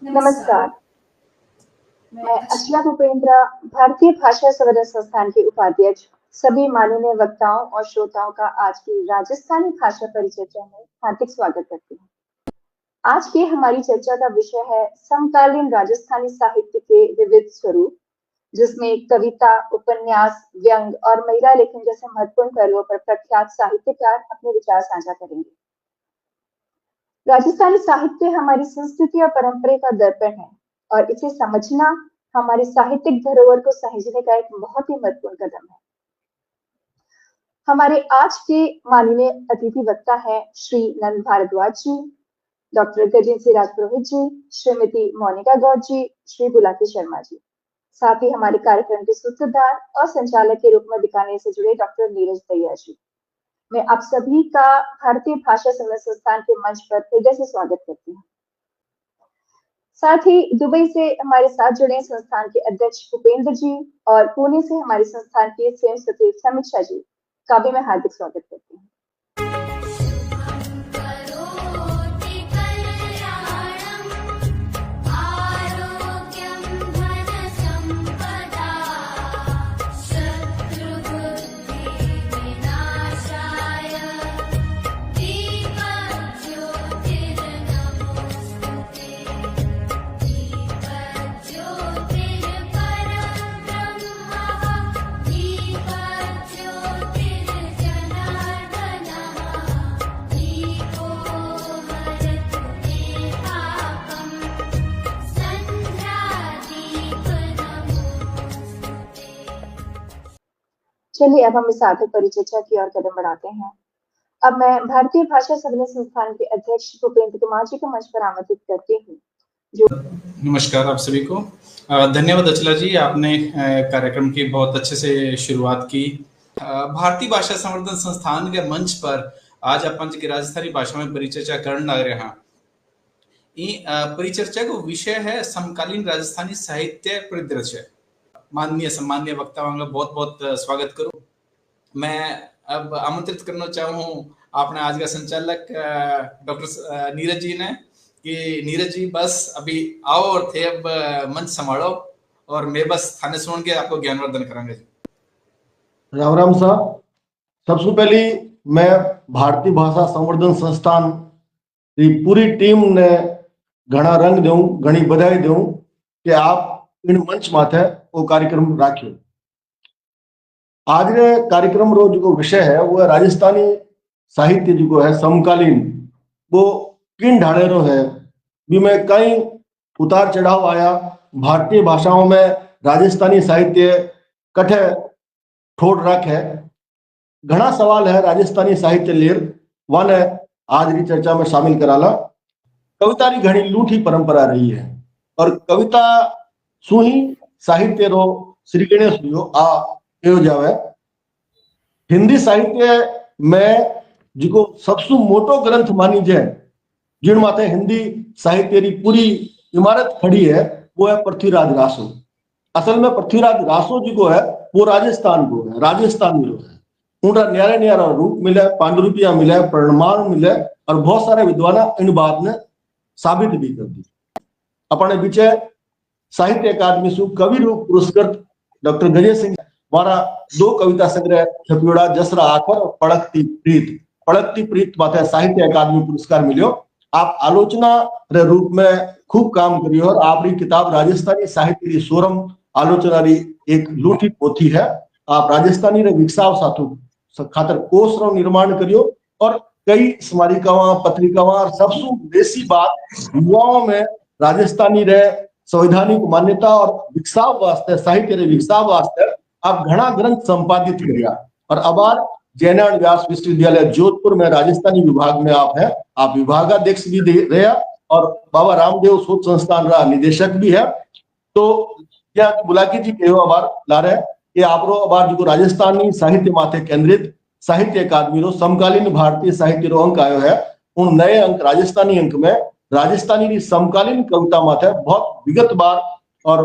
नमस्कार, मैं अचला भूपेंद्र, भारतीय भाषा संवर्धन संस्थान के उपाध्यक्ष, सभी माननीय वक्ताओं और श्रोताओं का आज की राजस्थानी भाषा परिचर्चा में हार्दिक स्वागत करती हूँ। आज की हमारी चर्चा का विषय है समकालीन राजस्थानी साहित्य के विविध स्वरूप, जिसमें कविता, उपन्यास, व्यंग और महिला लेखन जैसे महत्वपूर्ण पहलुओं पर प्रख्यात साहित्यकार अपने विचार साझा करेंगे। राजस्थानी साहित्य हमारी संस्कृति और परंपरा का दर्पण है और इसे समझना हमारी साहित्यिक धरोहर को सहेजने का एक बहुत ही महत्वपूर्ण कदम है। हमारे आज के माननीय अतिथि वक्ता है श्री नंद भारद्वाज जी, डॉक्टर गजेंद्र सिंह राजपुरोहित जी, श्रीमती मोनिका गौड़ जी, श्री बुलाकी शर्मा जी। साथ ही हमारे कार्यक्रम के सूत्रधार और संचालक के रूप में बीकानेर से जुड़े डॉक्टर नीरज दहिया जी। मैं आप सभी का भारतीय भाषा संवर्धन संस्थान के मंच पर हृदय से स्वागत करती हूँ। साथ ही दुबई से हमारे साथ जुड़े संस्थान के अध्यक्ष उपेंद्र जी और पुणे से हमारे संस्थान के स्वयं सचिव समीक्षा जी का भी मैं हार्दिक स्वागत करती हूँ। चलिए अब हम इस सार्थक परिचर्चा की ओर कदम बढ़ाते हैं। अब मैं भारतीय भाषा संवर्धन संस्थान के अध्यक्ष भूपेंद्र कुमार जी को मंच पर आमंत्रित करती हूँ। नमस्कार आप सभी को। धन्यवाद अचला जी, आपने कार्यक्रम की बहुत अच्छे से शुरुआत की। भारतीय भाषा संवर्धन संस्थान के मंच पर आज अपन की राजस्थानी भाषा में परिचर्चा करने लग रहे हैं। परिचर्चा का विषय है समकालीन राजस्थानी साहित्य परिदृश्य। माननीय सम्माननीय वक्ताओं का बहुत बहुत स्वागत करूं। मैं अब आमंत्रित करना चाहूँ आपने आज का संचालक डॉक्टर नीरज जी ने कि नीरज जी बस अभी आओ और थे अब मंच संभालो और मैं बस थाने सुन के आपको ज्ञानवर्धन करांगे जी। राम राम साहब, सबसे पहले मैं भारतीय भाषा संवर्धन संस्थान की पूरी टीम ने घना रंग दूं, घनी बधाई दूं कि आप इन मंच माथे वो कार्यक्रम राख्यो। आज रे कार्यक्रम रो जो विषय है वो राजस्थानी साहित्य जो है समकालीन, वो किन ढाले रो है भी में कई उतार चढ़ाव आया। भारतीय भाषाओं में राजस्थानी साहित्य कठे ठोड़ रख है, घना सवाल है राजस्थानी साहित्य लेर वाने आज की चर्चा में शामिल कराला। कविता की घनी लूठी परंपरा रही है और कविता सुही साहित्य रो श्री गणेश आ जावे। हिंदी साहित्य में जिको सबसे मोटो ग्रंथ मानी जाए, जिन माथे हिंदी साहित्य री पूरी इमारत खड़ी है, वो है पृथ्वीराज रासो। असल में पृथ्वीराज रासो जी को है वो राजस्थान को है, राजस्थानी रो है। उनका न्यारा न्यारा रूप मिले, पांडुलिपियां मिले, प्रमाण मिले और बहुत सारे विद्वान इन बात ने साबित भी कर दी। अपने पीछे साहित्य अकादमी सु कवि रूप पुरस्कृत डॉक्टर गजेंद्र सिंह हमारा 2 कविता संग्रह छपियोड़ा जसरा आखर और पड़कती प्रीत माथे साहित्य अकादमी पुरस्कार मिलो। आप आलोचना रे रूप में खूब काम करियो और आपरी किताब राजस्थानी साहित्य री सोरम आलोचना री एक लूठी पोथी है। आप राजस्थानी रे विकसाव साथु खातर कोष रो निर्माण करियो और कई स्मारिकावां, पत्रिकावां और सबसे बेसी बात युवाओं में राजस्थानी रे संवैधानिक मान्यता और विकसाव वास्ते, साहित्य रे विकसाव वास्ते आप घना ग्रंथ संपादित किया और अबार जयनारायण व्यास विश्वविद्यालय जोधपुर में राजस्थानी विभाग में आप है, आप विभागाध्यक्ष भी रहे और बाबा रामदेव शोध संस्थान रा निदेशक भी है। तो क्या बुलाकी जी कहो अबार ला रहे कि आप रो अबार जो राजस्थानी साहित्य माथे केंद्रित साहित्य अकादमी रो समकालीन भारतीय साहित्य रो अंक आयो है। उन नए अंक राजस्थानी अंक में राजस्थानी की समकालीन कविता माथे बहुत विगतवार और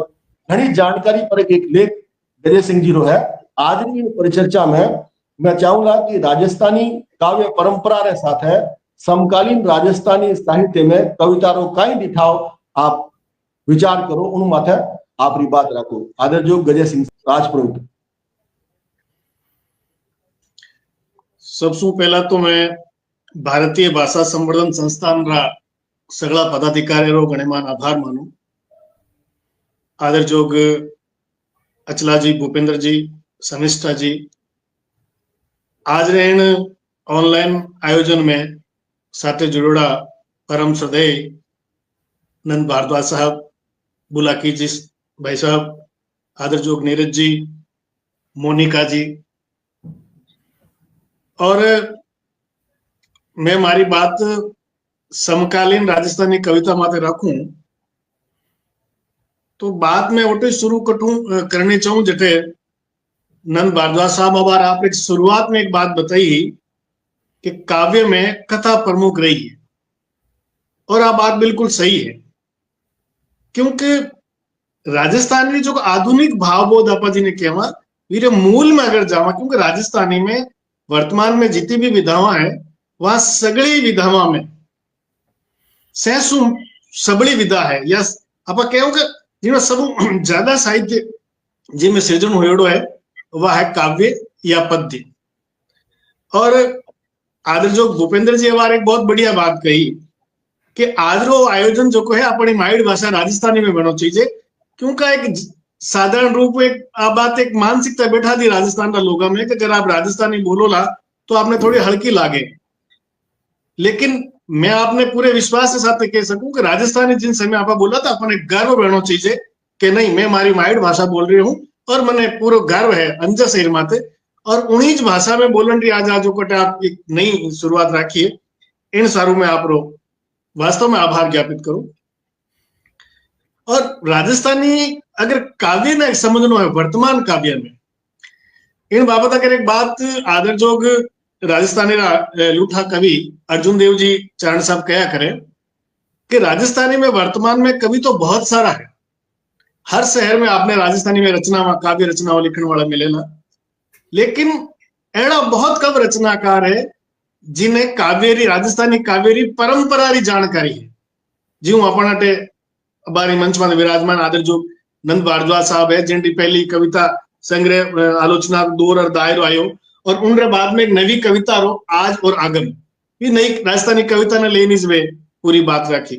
घनी जानकारी पर एक लेख गजेंद्र सिंह जी रो है। आज की परिचर्चा में मैं चाहूंगा कि राजस्थानी काव्य परंपरा रे साथ है समकालीन राजस्थानी साहित्य में कविता रो कई दिखाव आप विचार करो, उन माथे आपरी बात रखो। आदर जो गजय सिंह राजपुरोहित। सबसे पहला तो मैं भारतीय भाषा संवर्धन संस्थान रा सगला पदाधिकारी रो गणमान आभार मानू। आदर जोग अचला जी, भूपेंद्र जी, शमिष्ठा जी, आज रेन ऑनलाइन आयोजन में साथे जुड़ोड़ा परम श्रद्धेय नंद भारद्वाज साहब, बुलाकी जी भाई साहब, आदर जोग नीरज जी, मोनिका जी, और मैं मारी बात समकालीन राजस्थानी कविता माते रखूं तो बात में ओटे शुरू करनी चाहूं जटे नंद भारद्वाज साहब अबार आप एक शुरुआत में एक बात बताई कि काव्य में कथा प्रमुख रही है, और आ बात बिल्कुल सही है, क्योंकि राजस्थान में जो आधुनिक भावबोध आपा जी ने कहवा वीरे मूल में अगर जावा, क्योंकि राजस्थानी में वर्तमान में जितनी भी विधावां है वह सगड़ी विधावां में सहसु सबड़ी विधा है, या आप कहो कि जिनमें सब ज्यादा साहित्य जिनमें सृजन होड़ो है वह है काव्य या पद्य। और आदर जो भूपेंद्र जी हमारे एक बहुत बढ़िया बात कही कि आज रो आयोजन जो को है अपनी माइड भाषा राजस्थानी में बनो चाहिए, क्योंकि एक साधारण रूप में बात एक मानसिकता बैठा दी राजस्थान का लोगों में कि अगर आप राजस्थानी बोलोला तो आपने थोड़ी हल्की लागे। लेकिन मैं आपने पूरे विश्वास के साथ कह सकूं कि राजस्थानी जिन समय आप बोला था अपने गर्व रहना चाहिए कि नहीं, मैं मारी माइड भाषा बोल रही हूँ और मैंने पूरा गर्व है अंजा शहर माते, और उन्हीं भाषा में बोलन रही आज आज कटे आप एक नई शुरुआत रखिए। इन सारू में आप रो वास्तव में आभार ज्ञापित करूं। और राजस्थानी अगर काव्य ने समझना है वर्तमान काव्य में, इन बाबत अगर एक बात आदर जोग राजस्थानी लूठा कवि अर्जुन देव जी चरण साहब कया करे कि राजस्थानी में वर्तमान में कवि तो बहुत सारा है, हर शहर में आपने राजस्थानी में रचना काव्य रचना लिखने वाला मिलेला, लेकिन ऐसा बहुत कम रचनाकार है जिन्हें काव्यरी राजस्थानी काव्यरी परंपरा री जानकारी है। जी अपने हमारी मंच में विराजमान आदर जो नंद भारद्वाज साहब है, जिनकी पहली कविता संग्रह आलोचना दौर और दायरो आयो, और उनके बाद में एक नवी कविता रो आज और आगम, ये नई राजस्थानी कविता ने लेनी से पूरी बात रखी।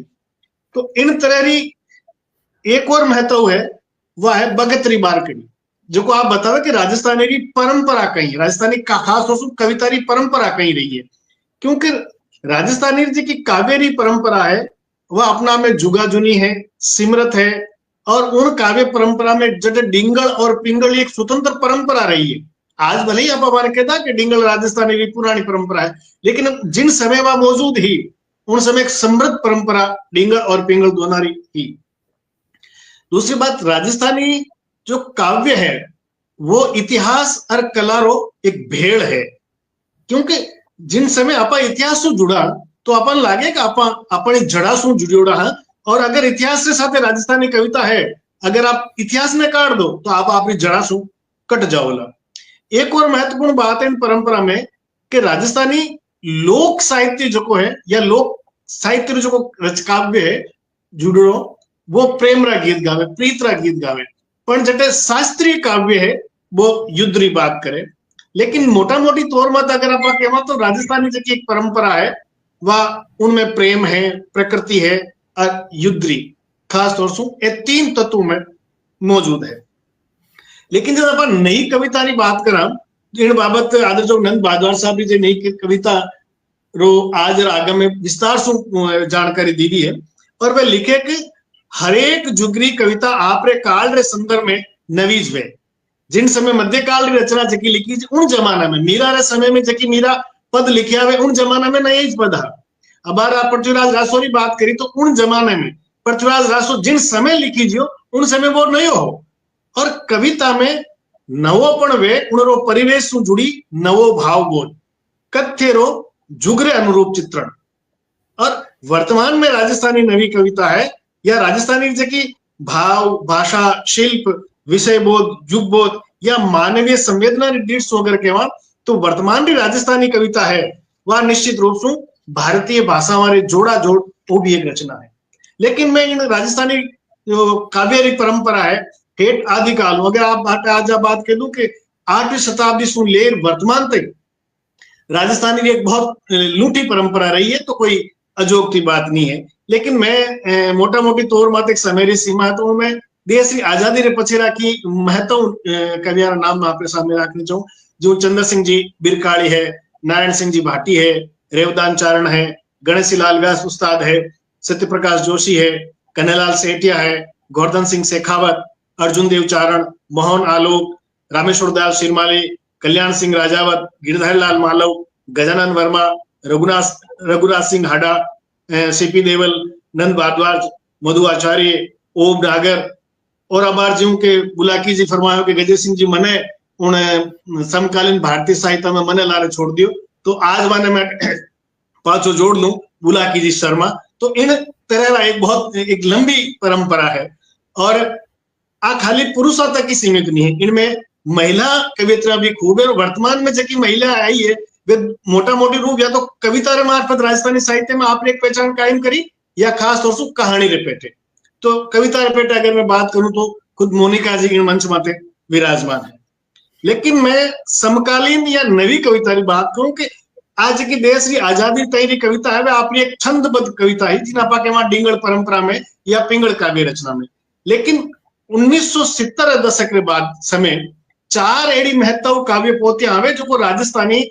तो इन तरह री एक और महत्व है, वह है बगतरी बारकड़ी, जो को आप बताओ कि राजस्थानी की परंपरा कहीं, राजस्थानी का खास तौर से कविता री परंपरा कहीं रही है, क्योंकि राजस्थानी जी की काव्य री परंपरा है वह अपना में जुगाजुनी है, सिमरत है, और उन काव्य परंपरा में जैसे डिंगल और पिंगल एक स्वतंत्र परंपरा रही है। आज भले ही आप हमारे कहता कि डिंगल राजस्थानी की पुरानी परंपरा है, लेकिन जिन समय वह मौजूद ही उन समय एक समृद्ध परंपरा डिंगल और पिंगल दोनों ही। दूसरी बात, राजस्थानी जो काव्य है वो इतिहास और कला रो एक भेड़ है, क्योंकि जिन समय आपा इतिहास से जुड़ा तो अपन लागे कि आपा अपनी जड़ा से जुड़ोड़ा है, और अगर इतिहास से साथ राजस्थानी कविता है, अगर आप इतिहास में काट दो तो आप अपनी जड़ा से कट जाओला। एक और महत्वपूर्ण बात है इन परंपरा में कि राजस्थानी लोक साहित्य जो है या लोक साहित्य जो रचकाव्य है जुड़ो, वो प्रेम रा गीत गावे, प्रीत रा गीत गावे, पर जटे शास्त्रीय काव्य है वो युद्ध री बात करे। लेकिन मोटा मोटी तौर मत अगर आप कहवा तो राजस्थानी जो एक परंपरा है वह उनमें प्रेम है, प्रकृति है और युद्ध खास तौर से ये तीन तत्व में मौजूद है। लेकिन जब अपन नई कविता की बात करा तो इन बाबत आदर जो नंद भारद्वाज साहब जी नई कविता रो आज आगम में विस्तार से जानकारी दी गई है, और वह लिखे कि हरेक जुगरी कविता आपरे काल रे संदर्भ में नवीज वे, जिन समय मध्यकाल री रचना जकी लिखी उन जमाना में मीरा रे समय में जकी मीरा पद लिखिया हुए उन जमाना में नया पद है। अब आप पृथ्वीराज रासो की बात करी तो उन जमाने में पृथ्वीराज रासो जिन समय लिखी जियो उन समय वो नयो हो, और कविता में नवोपण वे उनरो परिवेश से जुड़ी नवो भाव बोल कथ्य रो जुगरे अनुरूप चित्रण। और वर्तमान में राजस्थानी नवी कविता है या राजस्थानी जकी भाव, भाषा, शिल्प, विषय बोध, युग बोध या मानवीय संवेदना अगर कहवा तो वर्तमान की राजस्थानी कविता है वह निश्चित रूप से भारतीय भाषा वाले जोड़ा जोड़ वो भी एक रचना है। लेकिन मैं इन राजस्थानी जो काव्य री परंपरा है ठेठ आदिकाल, अगर आज बात कर दूं कि 8वीं शताब्दी से लेर वर्तमान तक राजस्थानी की एक बहुत लूटी परंपरा रही है, तो कोई अजोग की बात नहीं है। लेकिन मैं मोटा मोटी तौर मत एक समेरी सीमा तो मैं देश की आजादी रे पछेरा की महत्व कवियारा नाम आपके सामने रखने चाहूँ, जो चंद्र सिंह जी बिरकाड़ी है, नारायण सिंह जी भाटी है, रेवदान चारण है, गणेश लाल व्यास उस्ताद है, सत्य प्रकाश जोशी है, कन्हैयालाल सेठिया है, गोवर्धन सिंह शेखावत, अर्जुन देव चारण, मोहन आलोक, रामेश्वर दयाल शिरमाली, कल्याण सिंह राजावत, गिरधर लाल मालव, गजानन वर्मा, रघुराज सिंह हाडा, सीपी देवल, नंद भारद्वाज, मधु आचार्य, ओम डागर और अबार जी के बुलाकी जी फरमायो कि गजय सिंह जी मने उन समकालीन भारतीय साहित्य में मने लारे छोड़ दियो, तो आज माने मैं पांचों जोड़ लूं बुलाकी जी शर्मा। तो इन तरह एक बहुत एक लंबी परंपरा है और आ खाली पुरुषों तक ही सीमित नहीं है, इनमें महिला कवियत्रा भी खूब है। और वर्तमान में जो महिला आई है वे मोटा मोटी रूप या तो कविता रे मार्फत राजस्थानी साहित्य में आपने एक पहचान कायम करी या खास तौर से कहानी रिपेटे। तो कविता रिपेटे अगर मैं बात करूं तो खुद मोनिका जी इन मंच माते विराजमान है। लेकिन मैं समकालीन या नवी कविता की बात करूं कि आज की देश की आजादी तैयारी कविता है, वह आपकी एक छंदबद्ध कविता है जिन्हें आपा के डिंगल परंपरा में या पिंगल काव्य रचना में। लेकिन 1970 दशक के बाद समय 4 एडी महत्व काव्य पोते आवे जो को राजस्थानी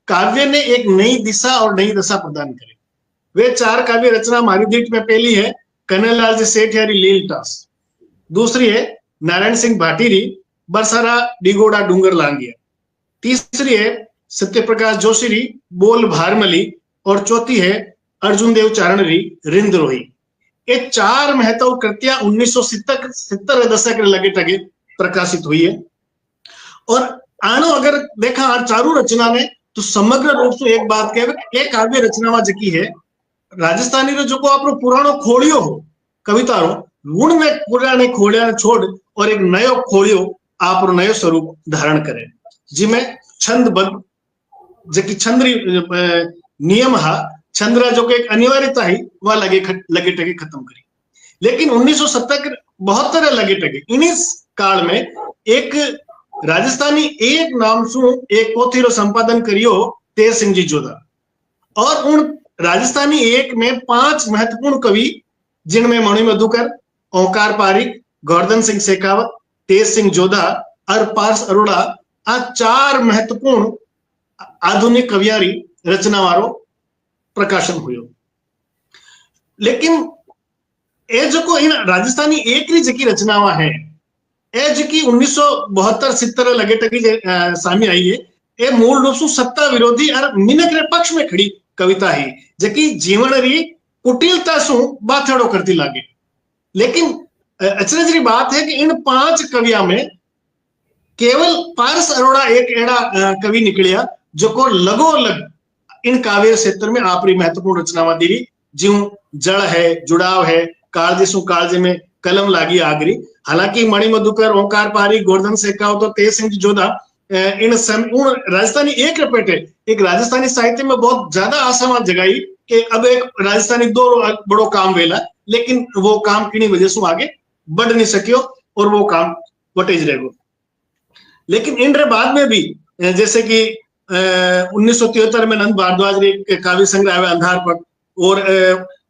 काव्य ने एक नई दिशा और नई दशा प्रदान करे। वे 4 काव्य रचना हमारी दीट में पहली है कन्हैयालाल जी सेठियारी लील टास, दूसरी है नारायण सिंह भाटीरी बरसारा डिगोड़ा डूंगर लांगिया, तीसरी है सत्य प्रकाश जोशीरी बोल भारमली और चौथी है अर्जुन देव चारणरी रिंदरोही। ये 4 महत्व कृतियां 1970 दशक के लगे टगे प्रकाशित हुई है। और आनो अगर देखा चारू रचना ने तो समग्र रूप से एक बात कहे एक काव्य रचना में जकी है राजस्थानी रो जो को आपरो पुरानो खोलियो हो कविता रो गुण में पुराने खोलिया छोड़ और एक नयो खोलियो आप नयो स्वरूप धारण करे, जिमें छंदबद्ध जकी छंद्री नियम हा छंद्रा जो के एक अनिवार्यता ही वह लगे टगे खत्म करी। लेकिन 1972 लगे टगे इन्हीं काल में एक राजस्थानी एक नाम सु एक पोथी रो संपादन करियो तेज सिंह जी जोधा, और उन राजस्थानी एक में 5 महत्वपूर्ण कवि जिनमें मणि मधुकर, ओंकार पारिक, गोवर्धन सिंह शेखावत, तेज सिंह जोधा और पारस अरोड़ा आ 4 महत्वपूर्ण आधुनिक कवियारी रचना वारो प्रकाशन हुयो। लेकिन ए जो को इन राजस्थानी एक री जकी रचनावा है ए जकी 1972-70 लगे टकी सामने आई है, ए मूल रूप से सत्ता विरोधी और मिनक रे पक्ष में खड़ी कविता है जकी जीवन री कुटिलता सु बाथड़ो करती लागे। लेकिन अचरज री बात है कि इन 5 कविया में केवल पारस अरोड़ा एक एड़ा कवि निकलिया जो को लगो लग इन काव्य क्षेत्र में आपरी महत्वपूर्ण रचनावा दी, ज्यों जड़ है, जुड़ाव है, कालजे सु कालजे में कलम लागी आगरी। हालांकि मणि मधुकर, ओंकार पारिक, गोवर्धन शेखावत और तेज सिंह जोधा इन राजस्थानी एक रपेटे एक राजस्थानी साहित्य में बहुत ज्यादा आशावाद जगाई कि अब एक राजस्थानी 2 बड़ो काम वेला, लेकिन वो काम किन्हीं वजह से आगे बढ़ नहीं सकियो और वो काम वटेज रह गो। लेकिन इन बाद में भी जैसे कि 1973 में नंद भारद्वाज रे काव्य संग्रह आवे अंधार पर और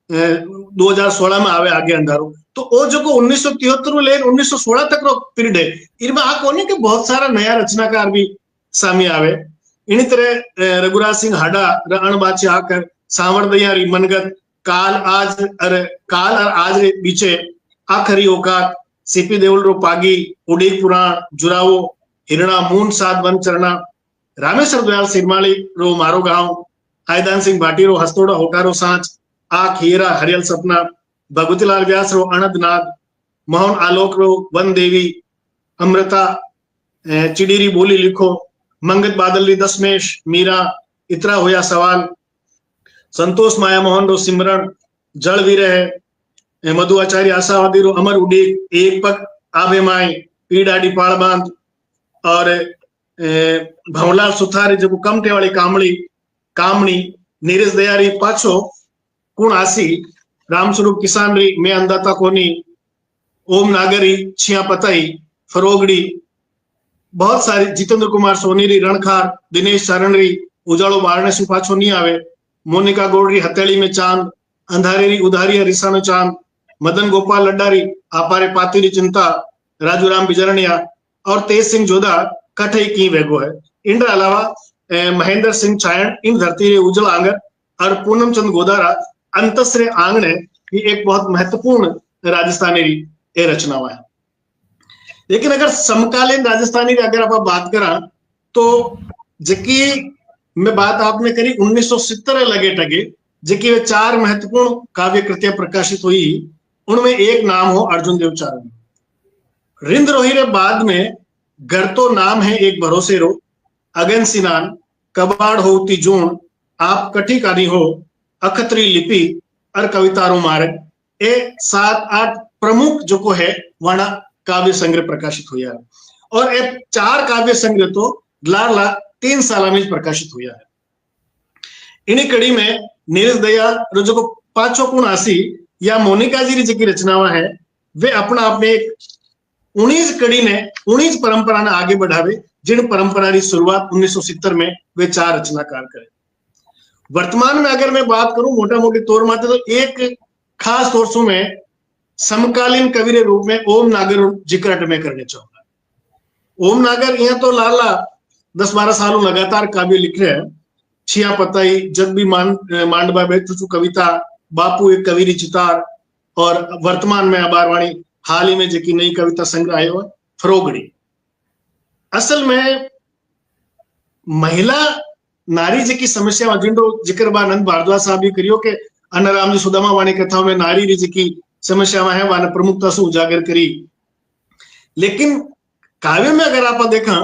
2016 में आवे आगे अंधारो, तो वो जो को 1973 ले 1916 तक रो पीरियड है इनमें आ कोनी के बहुत सारा नया रचनाकार भी सामने आवे। इन्हीं तरह रघुराज सिंह हाडा रणबाची आकर सांवरदया री मनगत काल और आज रे बीचे आखरी औकात, सीपी देवल रो पागी, उड़ीक पुराण, जुरावो, हिरणा मून सात वन चरणा, रामेश्वर दयाल सिरमाली रो मारो गांव, आयदान सिंह भाटी रो हस्तोड़ा होटारो सांच, आख हीरा हरियल सपना, भगवतीलाल व्यास रो अनंत नाद, मोहन आलोक रो वन देवी, अमृता चिड़ीरी बोली लिखो, मंगत बादल री दशमेश, मीरा इतरा होया सवाल, संतोष माया मोहन रो सिमरण, जल विरह, मधु आचार्य आशावादी रो अमर उड़ीक, एक पग आबे माई, पीड़ाडी पाड़ बांध और भवलाल सुथारी जो कमटे वाली कामणी, नीरज दयारी पाछो कुण आसी, रामस्वरूप किसान री मैं अंदाता कोनी, ओम नागरी, छिया पताई, फरोगड़ी, बहुत सारी, जितेंद्र कुमार सोनीरी, रणखार, दिनेश चारणरी, उजाड़ो बारने से पाछो नहीं आवे, मोनिका गोड़री, हथेली में चांद, अंधारेरी उधारिया रिसानो चांद, मदन गोपाल लड्डारी, आपारे पातीरी चिंता, राजूराम बिजरनिया और तेज सिंह जोधा कठई की वेगो है। इन अलावा महेंद्र सिंह चायण, इन धरती रे उजल आंगर और पूनम चंद गोदारा अंतसरे आंगणे, ये एक बहुत महत्वपूर्ण राजस्थानी ये रचनावा है। लेकिन अगर समकालीन राजस्थानी की अगर आप बात करा तो जकी में बात आपने करी 1970 लगे टगे जकी वे 4 महत्वपूर्ण काव्य कृतियां प्रकाशित हुई, उनमें एक नाम हो अर्जुन देव चारण। रिंद रोहिरे बाद में घर तो नाम है एक भरोसे रो, अगन सिनान, कबाड़ होती जून, आप कठी कानी हो, अखतरी लिपि और कवितारों मार्ग, ये 7-8 प्रमुख जो को है वाणा काव्य संग्रह प्रकाशित हुआ है। और ये 4 काव्य संग्रह तो लाला 3 साल में प्रकाशित हुआ है। इन्हीं कड़ी में नीरज दया जो को पांचों गुण आसी या मोनिका जी की रचनावा है, वे अपना अपने एक 19 कड़ी ने 19 परंपरा ने आगे बढ़ावे, जिन परंपरा की शुरुआत 1970 में वे 4 रचनाकार करे। वर्तमान में अगर मैं बात करूं मोटा मोटी तौर माते तो एक खास तौर से मैं समकालीन कवि के रूप में ओम नागर जिक्र में करने चाहूंगा। ओम नागर यहाँ तो लाला 10-12 सालों लगातार काव्य लिख रहे हैं। छिया पताई, जग भी मांडबा बैठू कविता, बापू एक कविरी चितार, और वर्तमान में अबारवाणी हाल ही में जकी नई कविता संग्रह आयो है फरोगड़ी। असल में महिला नारी जी की समस्या जिंडो जिक्र बानंद भारद्वाज साहब भी करियो के अन्नराम जी सुदामा वाणी कथाओं में नारी जी की समस्या है वाने प्रमुखता से उजागर करी। लेकिन काव्य में अगर आप देखा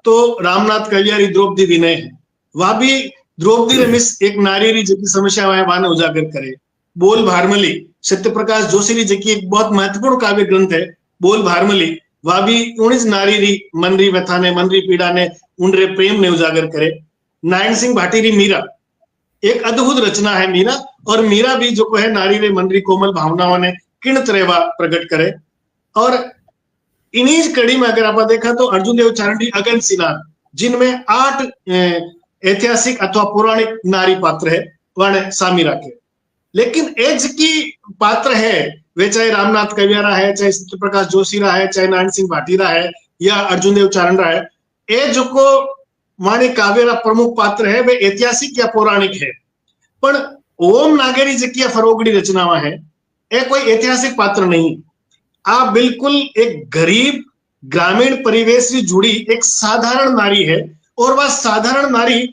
तो रामनाथ कवियारी द्रौपदी विनय है, वह भी द्रौपदी रे मिस एक नारी री जी की समस्या है वाने उजागर करे। बोल भारमली, सत्य प्रकाश जोशी री जी की एक बहुत महत्वपूर्ण काव्य ग्रंथ है बोल भारमली, वह भी 19 नारी री मन री व्यथा ने, मन री पीड़ा ने, उन रे प्रेम ने उजागर करे। नारायण सिंह भाटी री मीरा, एक अद्भुत रचना है मीरा, और मीरा भी जो है नारी रे मन री कोमल भावनाओं ने किण तरह प्रकट करे। और इन्हीं कड़ी में अगर आप देखा तो अर्जुन देव चारण की अगन सिनान, जिनमें 8 ऐतिहासिक अथवा पौराणिक नारी पात्र है वह सामी रखे। लेकिन एज की पात्र है वे चाहे रामनाथ कवियारा है, चाहे सत्य प्रकाश जोशी रहा है, चाहे नारायण सिंह भाटीरा है या अर्जुन देव चारण रहा है, ये जो को वाणी काव्य प्रमुख पात्र है वे ऐतिहासिक या पौराणिक है। पर ओम नागरी जकिया फरोगड़ी रचनावा है ये कोई ऐतिहासिक पात्र नहीं। आप बिल्कुल एक गरीब ग्रामीण परिवेश से जुड़ी एक साधारण नारी है, और वह साधारण नारी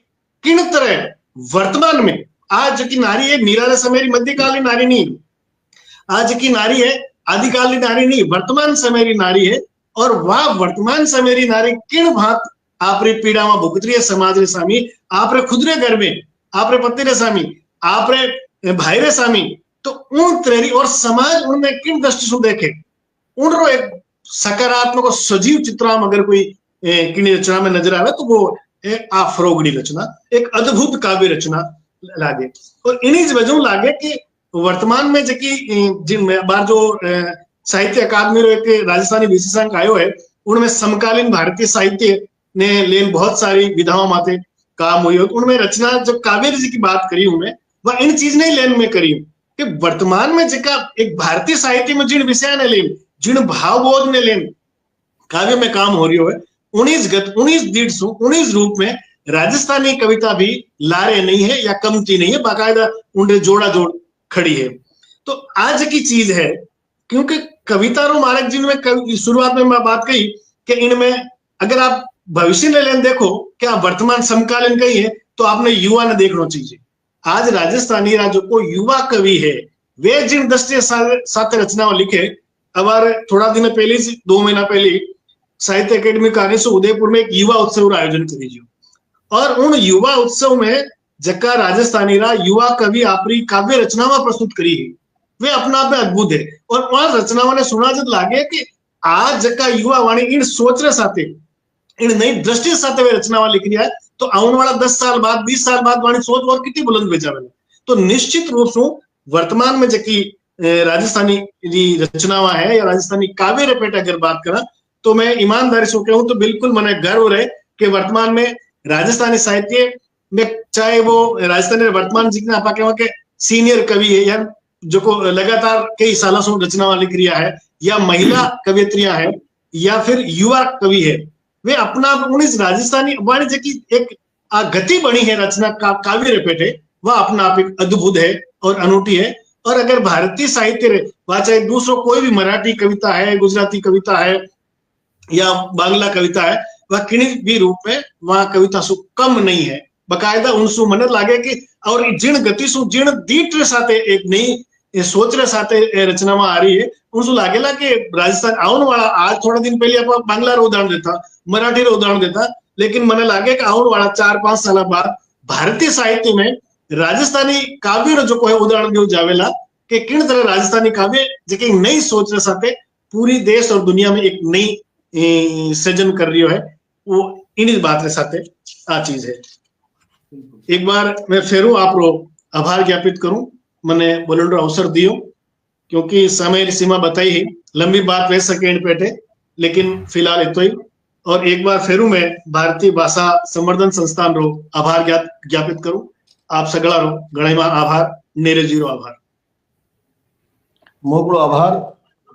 किन तरह वर्तमान में आज की नारी है मीरा समय मध्यकालीन नारी नहीं, आज की नारी है आदिकालीन नारी नहीं, वर्तमान समय की नारी है। और वह वर्तमान समय की नारी किन भात आपरे पीड़ा में भुगतरी है समाज रे सामी, आपरे खुद रे घर में, आपरे पति रे सामी, आपरे भाई रे सामी, तो उन त्रेरी और समाज उनमें किन दृष्टि से देखे, उनरो एक सकारात्मक और सजीव चित्राम अगर कोई किनी रचना में नजर आवे तो वो आ फरोगड़ी रचना एक अद्भुत काव्य रचना लागे। और इन्हीं वजह लागे कि वर्तमान में जकी जिन बार जो साहित्य अकादमी रो एक राजस्थानी विशेषांक आयो है, उनमें समकालीन भारतीय साहित्य ने लेन बहुत सारी विधाओं माते काम हुई। उनमें रचना जब काव्य जी की बात करी हूं मैं, वह इन चीज नहीं लेन में करी कि वर्तमान में जका एक भारतीय साहित्य में जिन विषय ने लेन, जिन भावबोध ने लेन काव्य में काम हो रही है, 19 रूप में राजस्थानी कविता भी लारे नहीं है या कमती नहीं है, बाकायदा उनके जोड़ा जोड़ खड़ी है। तो आज की चीज है क्योंकि कविता रो मार्ग जिनमें शुरुआत में मैं बात कही कि इनमें अगर आप भविष्य में लेन देखो क्या वर्तमान समकालीन कही है तो आपने युवा ने देखना चाहिए। आज राजस्थानी राज्यों को युवा कवि है, वे जिन दृष्टि साथ रचनाओं लिखे। अब थोड़ा दिन पहले 2 महीना पहले साहित्य अकेडमी कार्य से उदयपुर में एक युवा उत्सव आयोजन करीजिए, और उन युवा उत्सव में जक्का राजस्थानी रा युवा कवि आपरी काव्य रचनावा प्रस्तुत करी है, वे अपना आप में अद्भुत है। और वहां रचनावा ने सुना जब लागे कि आज जक्का युवा वाणी इन सोच रहे साथे, इन नई दृष्टि साथे वे रचनावा लिख रही है, तो आने वाला 10 साल बाद 20 साल बाद वाणी सोच और कितनी बुलंद बेचावे। तो निश्चित रूप से वर्तमान में जकी राजस्थानी जी रचनावा है या राजस्थानी काव्य रपेट अगर बात करा तो मैं ईमानदारी से कहूं तो बिल्कुल मने गर्व रहे कि वर्तमान में राजस्थानी साहित्य में चाहे वो राजस्थानी वर्तमान जितना आप कहें कि सीनियर कवि है या जो को लगातार कई सालों से रचनावा लिख रिया है या महिला कवियत्रियां है या फिर युवा कवि है, वे अपना उन्नीस राजस्थानी वाणिज्य की एक गति बनी है रचना का काव्य रपेट है, वह अपना आप एक अद्भुत है और अनूठी है। और अगर भारतीय साहित्य वह चाहे दूसरों कोई भी मराठी कविता है, गुजराती कविता है या बांग्ला कविता है, वह किसी भी रूप में वह कविता सु कम नहीं है, बकायदा उनसु मन लागे कि और जिन गति सु जिन दीट रे साथे एक नई सोच रे साथे रचना में आ रही है, उनसु लागेला कि राजस्थान आने वाला आज थोड़ा दिन पहले आप बांग्ला रो उदाहरण देता, मराठी रो उदाहरण देता, लेकिन मने लागे कि आने वाला 4-5 साल बाद भारतीय साहित्य में राजस्थानी काव्य जो कोई उदाहरण दियो जावेला कि किन तरह राजस्थानी काव्य जेके नई सोच रे साथे पूरी देश और दुनिया में एक नई सृजन कर रही है, वो इन बात रे साथे आ चीज है। एक बार मैं फेरू आपरो आभार ज्ञापित करूं, मने बोलने रो अवसर दियो, क्योंकि समय सीमा बताई ही लंबी बात वह सके इन पेटे, लेकिन फिलहाल इतो ही। और एक बार फेरू मैं भारतीय भाषा संवर्धन संस्थान रो आभार ज्ञापित करूं। आप सगड़ा रो घणेमा आभार, नीरज जी रो आभार। मोकड़ो आभार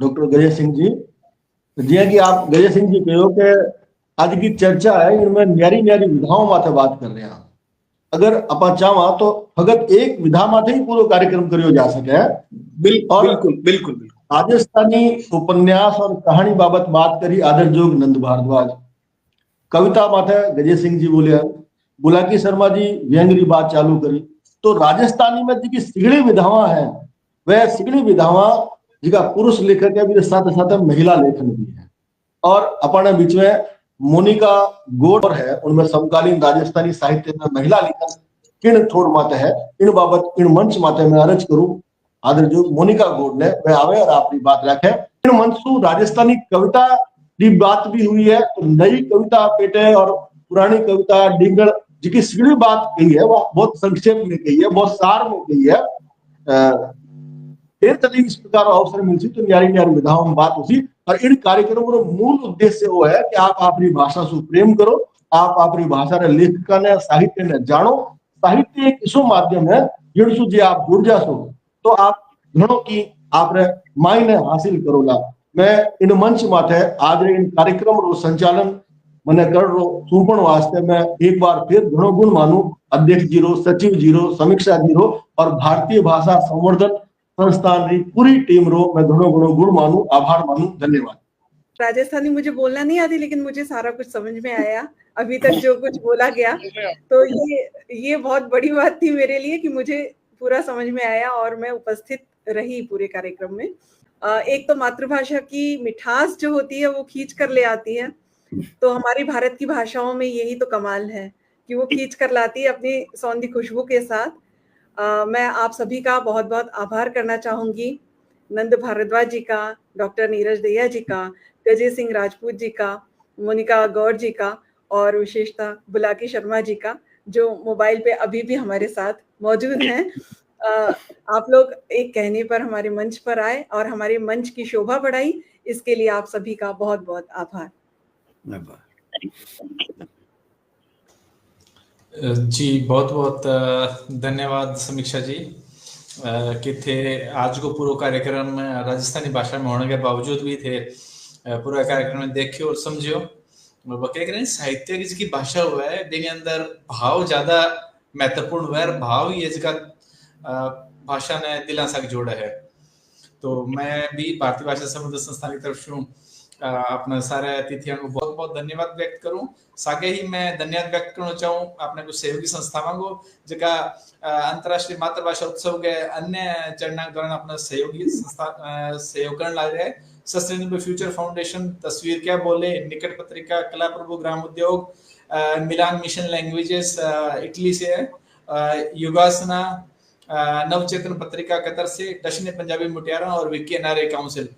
डॉक्टर गजय सिंह जी। जिया कि आप गजय सिंह जी कहो कि आज की चर्चा है इनमें न्यारी न्यारी विधाओं माथे बात कर रहे हैं। अगर अपा चाहवा तो फकत एक विधा माथे ही पूरा कार्यक्रम करियो जा सके। बिल्कुल बिल्कुल। राजस्थानी उपन्यास और कहानी बाबत बात करी आदरजोग नंद भारद्वाज, कविता माथे गजय सिंह जी बोलिया, बुलाकी शर्मा जी व्यंगरी बात चालू करी। तो राजस्थानी में जी सिगड़ी विधावा है, वह सिगड़ी विधावा जिका पुरुष लेखक है भी साथ साथ महिला लेखन भी है। और अपने बीच में मोनिका गोड़ है, उनमें समकालीन राजस्थानी साहित्य में महिला लेखन किन थोड़ माते है, इन बाबत इन मंच माते में अर्ज करूं आदर जो मोनिका गोड़ ने वह आवे और अपनी बात रखे। इन मंच सु राजस्थानी कविता की बात भी हुई है, तो नई कविता पेटे और पुरानी कविता डिंगल जिसकी सिगड़ी बात कही है वह बहुत संक्षेप में कही है, बहुत सार में कही है। इस प्रकार अवसर मिलती तो न्यारी न्यारी विधाओं में बात होती। और इन कार्यक्रमों का मूल उद्देश्य वो है कि आप अपनी भाषा से प्रेम करो, आप अपनी भाषा रे लेखक ने साहित्य ने जानो। साहित्य एक ऐसो माध्यम है जिनसु जे आप जुड़ जासो तो आप घणो की आपने मायने हासिल करोला। मैं इन मंच माथे आज इन कार्यक्रम रो संचालन मने कर रो सुपण वास्ते मैं एक बार फिर घणो गुण मानू अध्यक्ष जी रो, सचिव जी रो, समीक्षा जी रो और भारतीय भाषा संवर्धन संस्थान री पूरी टीम रो मैं घणो गुण मानू, आभार मानू। धन्यवाद। राजस्थानी मुझे बोलना नहीं आती, लेकिन मुझे सारा कुछ समझ में आया अभी तक जो कुछ बोला गया। तो ये बहुत बड़ी बात थी मेरे लिए कि मुझे पूरा समझ में आया और मैं उपस्थित रही पूरे कार्यक्रम में। एक तो मातृभाषा की मिठास जो होती है वो खींच कर ले आती है, तो हमारी भारत की भाषाओं में यही तो कमाल है कि वो खींच कर लाती है अपनी सौंधी खुशबू के साथ। मैं आप सभी का बहुत बहुत आभार करना चाहूंगी, नंद भारद्वाज जी का, डॉक्टर नीरज दहिया जी का, गजय सिंह राजपूत जी का, मोनिका गौड़ जी का और विशेषतः बुलाकी शर्मा जी का जो मोबाइल पे अभी भी हमारे साथ मौजूद हैं। आप लोग एक कहने पर हमारे मंच पर आए और हमारे मंच की शोभा बढ़ाई, इसके लिए आप सभी का बहुत बहुत आभार। जी बहुत बहुत धन्यवाद समीक्षा जी कि थे आज को पूरा कार्यक्रम राजस्थानी भाषा में होने के बावजूद भी थे पूरा कार्यक्रम में देखियो और समझियो। क्या करें साहित्य की जिसकी भाषा हुआ है जिनके अंदर भाव ज्यादा महत्वपूर्ण हुआ है, भाव ही इसका भाषा ने दिला सक जोड़ा है। तो मैं भी भारतीय भाषा संवर्धन संस्थान की तरफ से अपने सारे अतिथियों को बहुत बहुत धन्यवाद व्यक्त करूं। सागे ही मैं धन्यवाद व्यक्त करना चाहूँ अपने कुछ सहयोगी संस्थाओं को जिनका अंतर्राष्ट्रीय मातृभाषा उत्सव के अन्य चरणों के दौरान अपना सहयोगी संस्था सहयोग करने लग रहे हैं। सस्टेनेबल फ्यूचर फाउंडेशन, तस्वीर क्या बोले, निकट पत्रिका, कला प्रभु ग्राम उद्योग, मिलान मिशन लैंग्वेजेस इटली से है, युगासना, नवचेतन पत्रिका कतर से, दक्षिणी पंजाबी मुटियारा और विकी एनआरए काउंसिल